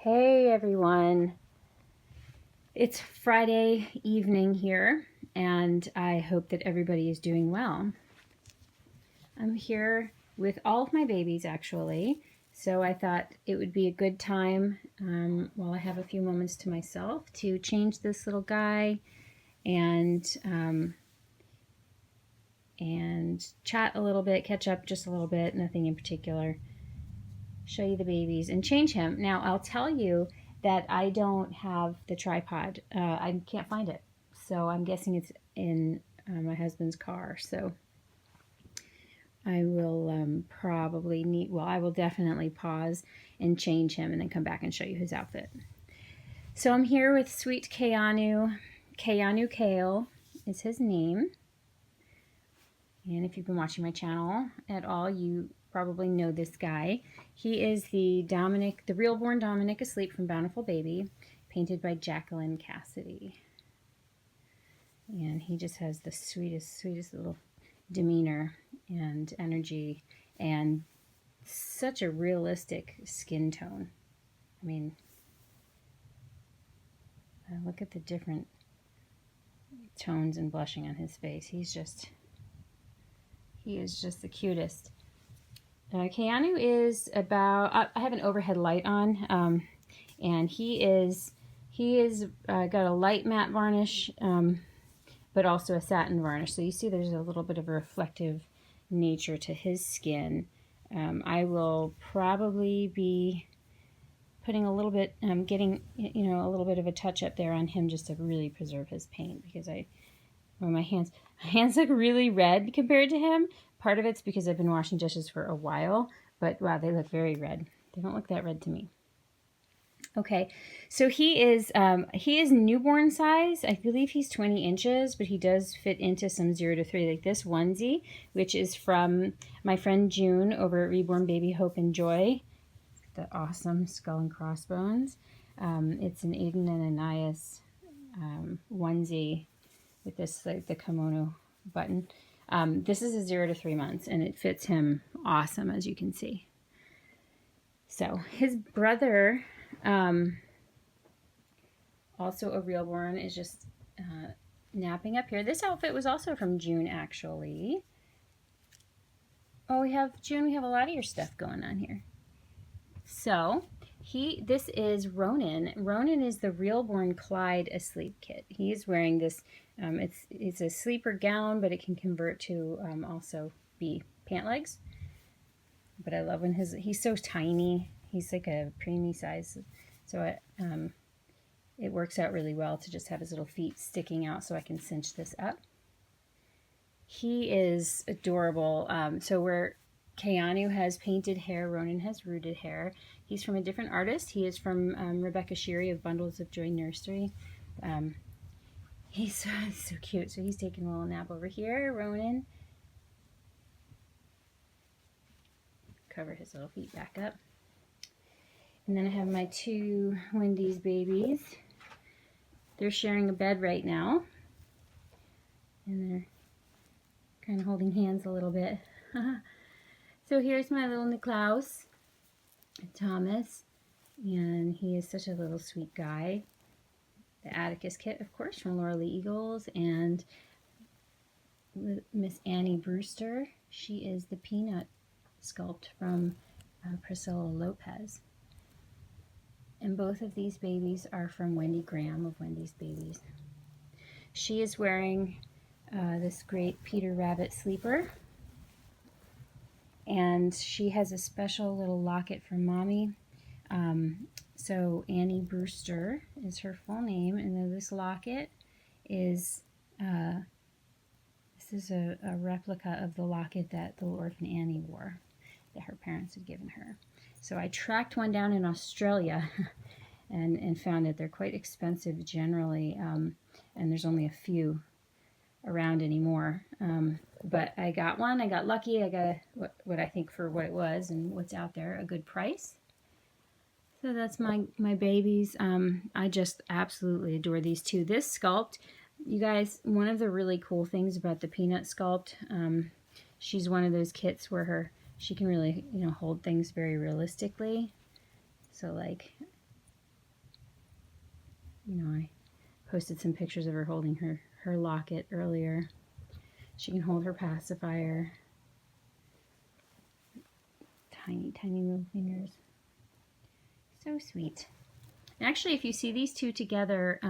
Hey everyone, it's Friday evening here, and I hope that everybody is doing well. I'm here with all of my babies actually, so I thought it would be a good time while I have a few moments to myself to change this little guy and chat a little bit, catch up just a little bit, nothing in particular. Show you the babies and change him. Now I'll tell you that I don't have the tripod. I can't find it. So I'm guessing it's in my husband's car. So I will probably need, well, I will definitely pause and change him and then come back and show you his outfit. So I'm here with sweet Keanu. Keanu Kale is his name. And if you've been watching my channel at all, you probably know this guy. He is the Reborn Dominic asleep from Bountiful Baby, painted by Jacqueline Cassidy. And he just has the sweetest little demeanor and energy and such a realistic skin tone. I mean, look at the different tones and blushing on his face. He is just the cutest. Keanu is about, I have an overhead light on, and he is got a light matte varnish, but also a satin varnish. So you see there's a little bit of a reflective nature to his skin. I will probably be putting a little bit, getting, a little bit of a touch up there on him just to really preserve his paint, because my hands look really red compared to him. Part of it's because I've been washing dishes for a while, but wow, they look very red. They don't look that red to me. Okay, so he is newborn size. I believe he's 20 inches, but he does fit into some 0 to 3, like this onesie, which is from my friend June over at Reborn Baby Hope and Joy. The awesome skull and crossbones. It's an Aiden and Anais onesie with this, like the kimono button. This is a 0 to 3 months, and it fits him awesome, as you can see. So his brother, also a Reborn, is just napping up here. This outfit was also from June, actually. Oh, we have June. We have a lot of your stuff going on here. So this is Ronan. Ronan is the Reborn Clyde asleep kit. He is wearing this. It's a sleeper gown, but it can convert to also be pant legs. But I love when he's so tiny. He's like a preemie size, so it works out really well to just have his little feet sticking out so I can cinch this up. He is adorable. So where Keanu has painted hair, Ronan has rooted hair. He's from a different artist. He is from Rebecca Sheary of Bundles of Joy Nursery. He's so cute. So he's taking a little nap over here, Ronan. Cover his little feet back up. And then I have my two Wendy's babies. They're sharing a bed right now. And they're kind of holding hands a little bit. So here's my little Niklaus, Thomas. And he is such a little sweet guy. The Atticus kit, of course, from Laura Lee Eagles, and Miss Annie Brewster. She is the peanut sculpt from Priscilla Lopez. And both of these babies are from Wendy Graham of Wendy's Babies. She is wearing this great Peter Rabbit sleeper. And she has a special little locket for Mommy. So Annie Brewster is her full name, and then this locket is this is a replica of the locket that the orphan Annie wore that her parents had given her. So I tracked one down in Australia and found that they're quite expensive generally, and there's only a few around anymore. But I got one. I got lucky. I got what I think for what it was and what's out there, a good price. So that's my babies. I just absolutely adore these two. This sculpt, you guys, one of the really cool things about the Peanut sculpt, she's one of those kits where she can really, hold things very realistically. So like I posted some pictures of her holding her locket earlier. She can hold her pacifier. Tiny, tiny little fingers. So sweet. And actually, if you see these two together,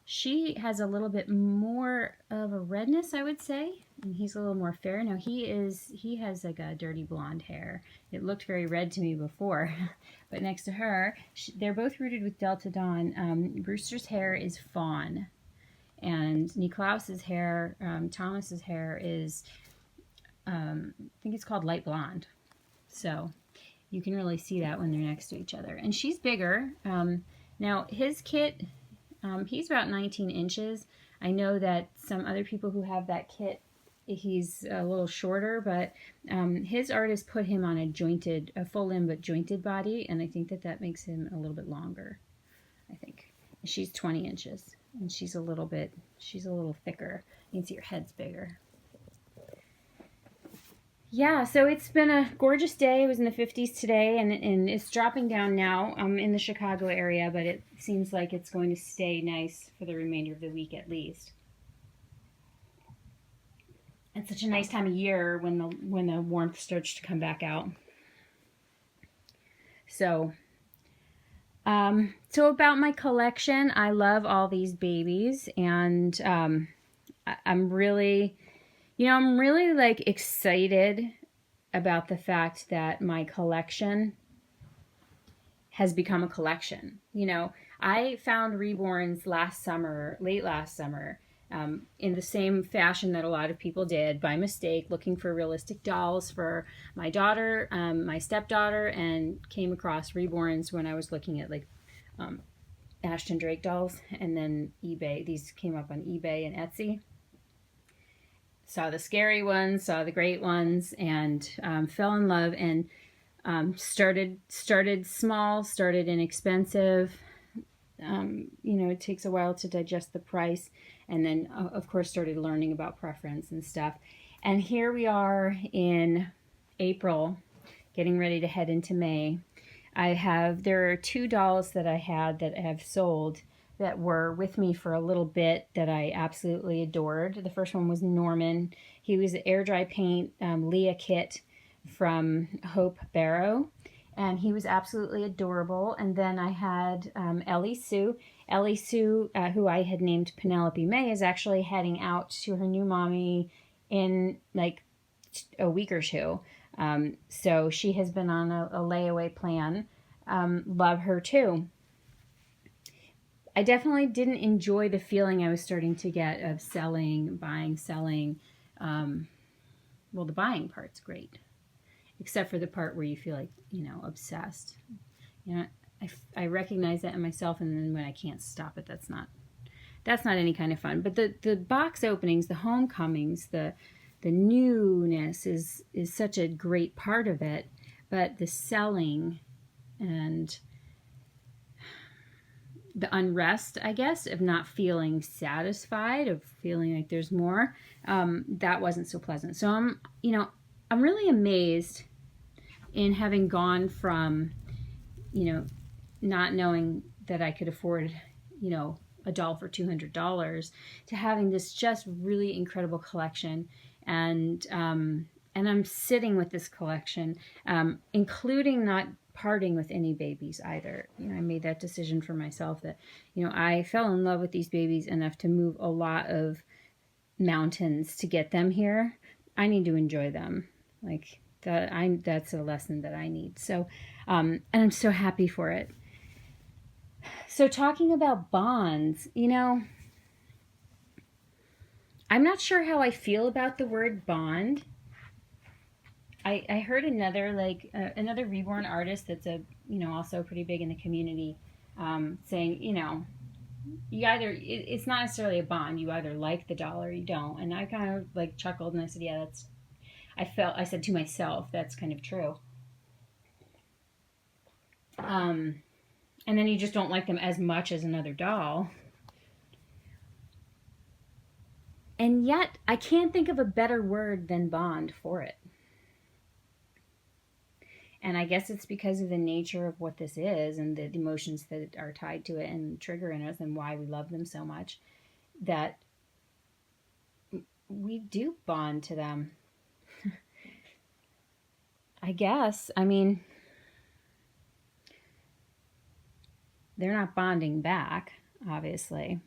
she has a little bit more of a redness, I would say, and he's a little more fair. Now he has like a dirty blonde hair. It looked very red to me before, but next to her, they're both rooted with Delta Dawn. Brewster's hair is fawn, and Niklaus's hair, Thomas's hair is, I think it's called light blonde. So you can really see that when they're next to each other. And she's bigger. Now his kit, he's about 19 inches. I know that some other people who have that kit, he's a little shorter, but his artist put him on a full limb but jointed body, and I think that makes him a little bit longer, I think. She's 20 inches, and she's a little thicker. You can see her head's bigger. Yeah, so it's been a gorgeous day. It was in the 50s today, and it's dropping down now. I'm in the Chicago area, but it seems like it's going to stay nice for the remainder of the week at least. It's such a nice time of year when the warmth starts to come back out. So about my collection, I love all these babies, and I'm really like excited about the fact that my collection has become a collection. I found Reborns late last summer, in the same fashion that a lot of people did, by mistake, looking for realistic dolls for my daughter, my stepdaughter, and came across Reborns when I was looking at like Ashton Drake dolls, and then eBay. These came up on eBay and Etsy. Saw the scary ones, saw the great ones, and fell in love, and started small, started inexpensive. It takes a while to digest the price, and then of course started learning about preference and stuff. And here we are in April, getting ready to head into May. There are 2 dolls that I had that have sold that were with me for a little bit that I absolutely adored. The first one was Norman. He was an air dry paint Leah kit from Hope Barrow, and he was absolutely adorable. And then I had Ellie Sue. Ellie Sue, who I had named Penelope May, is actually heading out to her new mommy in like a week or two. So she has been on a layaway plan. Love her too. I definitely didn't enjoy the feeling I was starting to get of buying, selling. Well, the buying part's great, except for the part where you feel like, obsessed. I recognize that in myself, and then when I can't stop it, that's not any kind of fun. But the box openings, the homecomings, the newness is such a great part of it. But the selling and the unrest, I guess, of not feeling satisfied, of feeling like there's more, that wasn't so pleasant. So I'm really amazed in having gone from, not knowing that I could afford, a doll for $200 to having this just really incredible collection. And I'm sitting with this collection, including not parting with any babies either. I made that decision for myself that, I fell in love with these babies enough to move a lot of mountains to get them here. I need to enjoy them. Like that's a lesson that I need. So, and I'm so happy for it. So talking about bonds, I'm not sure how I feel about the word bond. I heard another Reborn artist that's also pretty big in the community, saying, you either, it's not necessarily a bond. You either like the doll or you don't. And I kind of like chuckled and I said, yeah, I said to myself, that's kind of true. And then you just don't like them as much as another doll. And yet I can't think of a better word than bond for it. And I guess it's because of the nature of what this is and the emotions that are tied to it and trigger in us and why we love them so much that we do bond to them. I guess. I mean, they're not bonding back, obviously.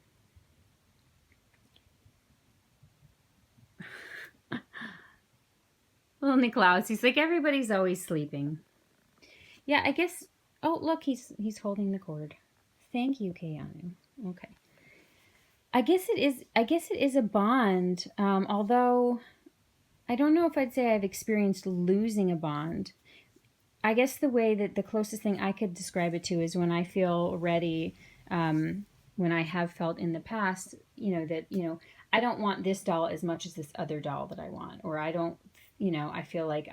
Little Niklaus, he's like, everybody's always sleeping. Yeah, I guess. Oh, look, he's holding the cord. Thank you, Keanu. Okay. I guess it is. I guess it is a bond. Although I don't know if I'd say I've experienced losing a bond. I guess the closest thing I could describe it to is when I feel ready. When I have felt in the past, that I don't want this doll as much as this other doll that I want, or I don't. I feel like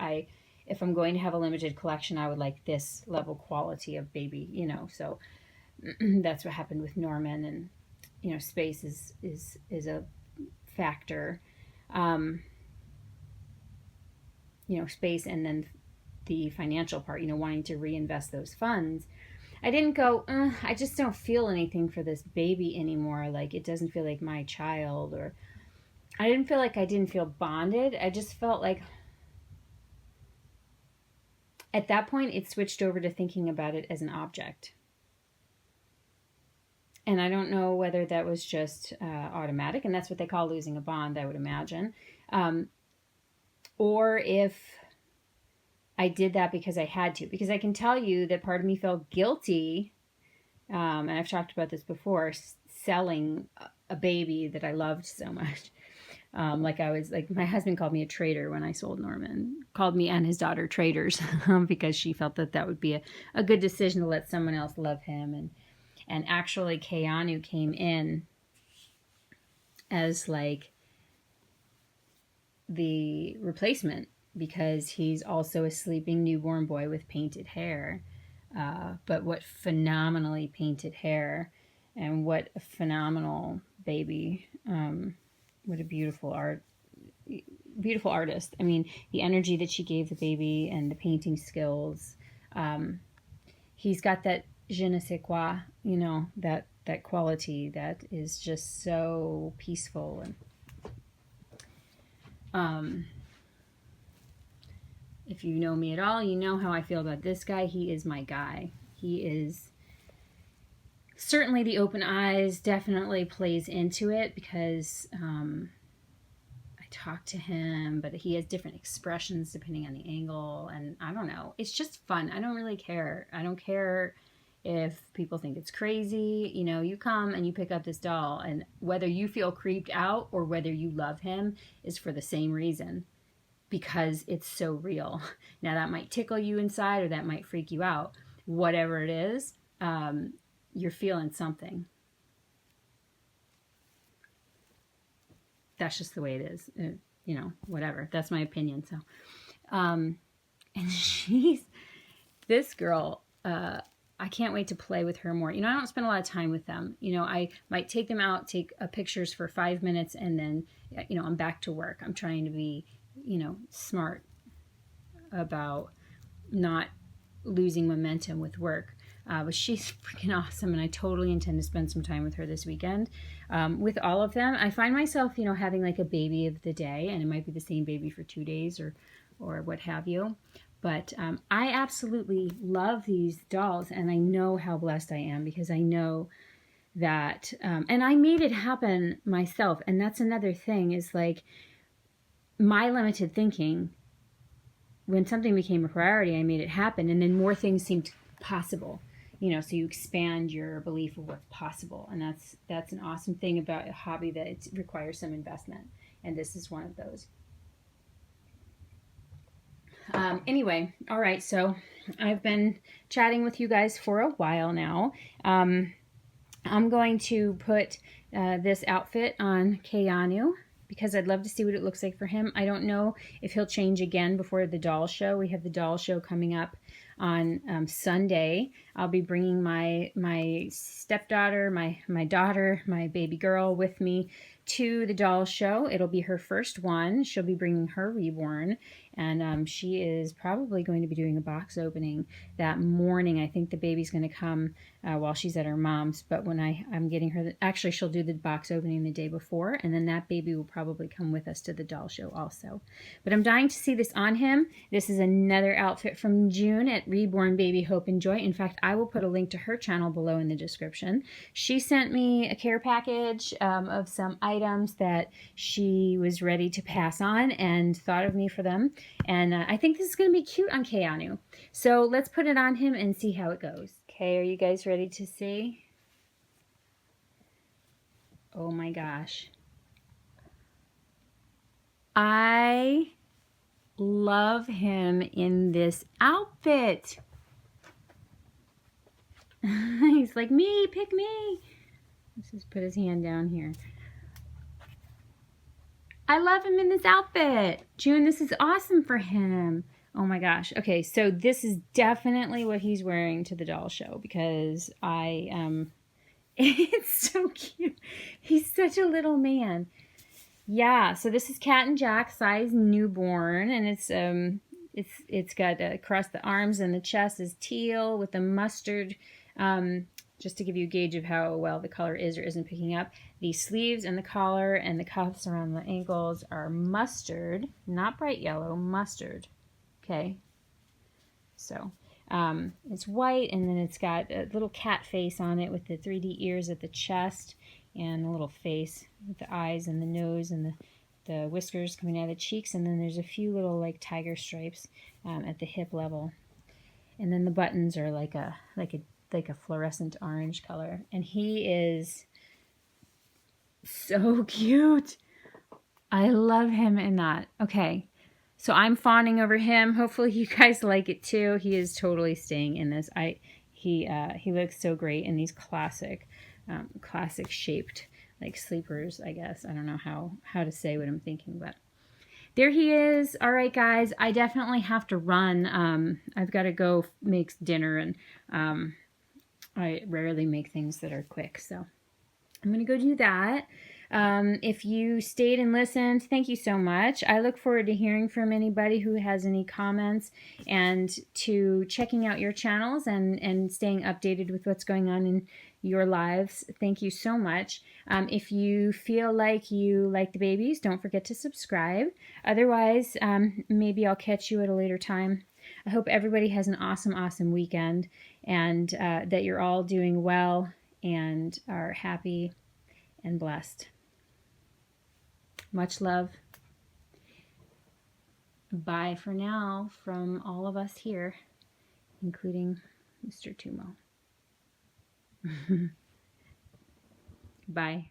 if I'm going to have a limited collection, I would like this level quality of baby. So that's what happened with Norman, and space is a factor. Space, and then the financial part, wanting to reinvest those funds. I didn't go, I just don't feel anything for this baby anymore. Like, it doesn't feel like my child. Or I didn't feel like I didn't feel bonded. I just felt like at that point it switched over to thinking about it as an object. And I don't know whether that was just automatic, and that's what they call losing a bond, I would imagine. Or if I did that because I had to. Because I can tell you that part of me felt guilty, and I've talked about this before, selling a baby that I loved so much. My husband called me a traitor when I sold Norman. Called me and his daughter traitors because she felt that would be a good decision to let someone else love him. And actually, Keanu came in as like the replacement because he's also a sleeping newborn boy with painted hair. But what phenomenally painted hair, and what a phenomenal baby. What a beautiful artist. I mean, the energy that she gave the baby and the painting skills. He's got that je ne sais quoi, that quality that is just so peaceful. And if you know me at all, you know how I feel about this guy. He is my guy. He is certainly the open eyes definitely plays into it because I talk to him, but he has different expressions depending on the angle. And I don't know. It's just fun. I don't really care. I don't care if people think it's crazy. You come and you pick up this doll, and whether you feel creeped out or whether you love him is for the same reason. Because it's so real. Now that might tickle you inside or that might freak you out. Whatever it is, you're feeling something. That's just the way it is. Whatever. That's my opinion. So, and this girl, I can't wait to play with her more. I don't spend a lot of time with them. I might take them out, take pictures for 5 minutes, and then, I'm back to work. I'm trying to be smart about not losing momentum with work. But she's freaking awesome, and I totally intend to spend some time with her this weekend. With all of them, I find myself, having like a baby of the day, and it might be the same baby for 2 days or what have you. But I absolutely love these dolls, and I know how blessed I am because I know that, and I made it happen myself. And that's another thing is like, my limited thinking, when something became a priority, I made it happen, and then more things seemed possible. So you expand your belief of what's possible, and that's an awesome thing about a hobby that it requires some investment, and this is one of those. Anyway, all right, so I've been chatting with you guys for a while now. I'm going to put this outfit on Keanu, because I'd love to see what it looks like for him. I don't know if he'll change again before the doll show. We have the doll show coming up on Sunday. I'll be bringing my stepdaughter, my daughter, my baby girl with me to the doll show. It'll be her first one. She'll be bringing her Reborn, and she is probably going to be doing a box opening that morning. I think the baby's going to come while she's at her mom's, but when I'm getting her, actually she'll do the box opening the day before, and then that baby will probably come with us to the doll show also. But I'm dying to see this on him. This is another outfit from June at Reborn Baby Hope and Joy. In fact, I will put a link to her channel below in the description. She sent me a care package of some items that she was ready to pass on and thought of me for them. And I think this is going to be cute on Keanu. So let's put it on him and see how it goes. Okay, are you guys ready to see? Oh my gosh. I love him in this outfit. He's like, me, pick me. Let's just put his hand down here. I love him in this outfit. June, this is awesome for him. Oh my gosh. Okay, so this is definitely what he's wearing to the doll show because it's so cute. He's such a little man. Yeah, so this is Cat and Jack size newborn, and it's got across the arms and the chest is teal with the mustard. Just to give you a gauge of how well the color is or isn't picking up. The sleeves and the collar and the cuffs around the ankles are mustard, not bright yellow, mustard. Okay, so it's white, and then it's got a little cat face on it with the 3D ears at the chest and a little face with the eyes and the nose and the whiskers coming out of the cheeks, and then there's a few little like tiger stripes at the hip level, and then the buttons are like a fluorescent orange color, and he is so cute. I love him in that. Okay, so I'm fawning over him. Hopefully you guys like it too. He is totally staying in this. He looks so great in these classic shaped like sleepers, I guess. I don't know how to say what I'm thinking, but there he is. All right, guys, I definitely have to run. I've got to go make dinner, and I rarely make things that are quick, so I'm going to go do that. If you stayed and listened, thank you so much. I look forward to hearing from anybody who has any comments and to checking out your channels and staying updated with what's going on in your lives. Thank you so much. If you feel like you like the babies, don't forget to subscribe. Otherwise, maybe I'll catch you at a later time. I hope everybody has an awesome weekend, and that you're all doing well and are happy and blessed. Much love. Bye for now from all of us here, including Mr. Tumo. Bye.